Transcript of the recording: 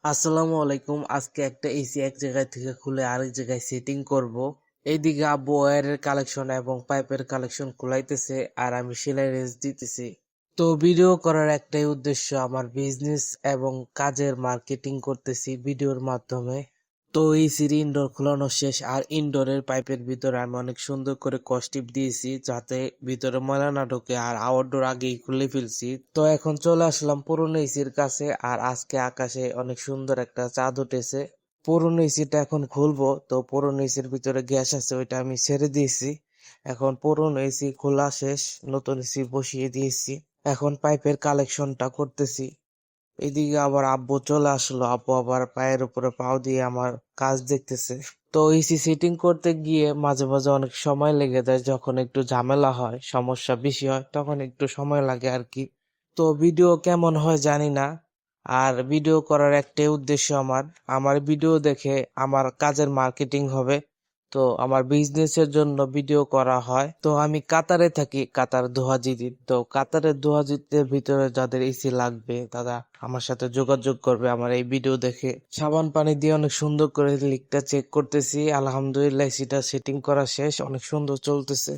আসসালামু আলাইকুম। আজকে একটা এসি এক জায়গায় থেকে খুলে আরেক জায়গায় সেটিং করব। এইদিকে আব্বু ওয়্যারের কালেকশন এবং পাইপের কালেকশন খুলাইতেছে আর আমি সেলাই রেঞ্জ দিতেছি। তো ভিডিও করার একটাই উদ্দেশ্য, আমার বিজনেস এবং কাজের মার্কেটিং করতেছি ভিডিওর মাধ্যমে। তো এসির ইনডোর খোলানো শেষ আর ইনডোরের পাইপের ভিতরে আমি অনেক সুন্দর করে কস্টিপ দিয়েছি যাতে ভিতরে ময়লা না ঢোকে, আর আউটডোর আগেই খুলে ফেলছি। তো এখন চলে আসলাম পুরনো এসির কাছে, আর আজকে আকাশে অনেক সুন্দর একটা চাঁদ উঠেছে। পুরনো এসিটা এখন খুলবো। তো পুরনো এসির ভিতরে গ্যাস আছে, ওইটা আমি ছেড়ে দিয়েছি। এখন পুরনো এসি খোলা শেষ, নতুন এসি বসিয়ে দিয়েছি। এখন পাইপের কালেকশনটা করতেছি। এদিকে আবার আব্বু চলে আসলো, আব্বু আবার পায়ের উপরে পাও দিয়ে আমার কাজ দেখতেছে। তো এসি সেটিং করতে গিয়ে মাঝে মাঝে অনেক সময় লেগে যায়, যখন একটু ঝামেলা হয়, সমস্যা বেশি হয়, তখন একটু সময় লাগে আর কি। তো ভিডিও কেমন হয় জানি না, আর ভিডিও করার একটাই উদ্দেশ্য আমার, আমার ভিডিও দেখে আমার কাজের মার্কেটিং হবে। তো আমার বিজনেসের জন্য ভিডিও করা হয়। তো আমি কাতারে থাকি, কাতার দোহাজিতে। তো কাতারের দোহাজিদের ভিতরে যাদের এসি লাগবে তারা আমার সাথে যোগাযোগ করবে আমার এই ভিডিও দেখে। সাবান পানি দিয়ে অনেক সুন্দর করে লিকটা চেক করতেছি। আলহামদুলিল্লাহ এসিটা সেটিং করা শেষ, অনেক সুন্দর চলতেছে।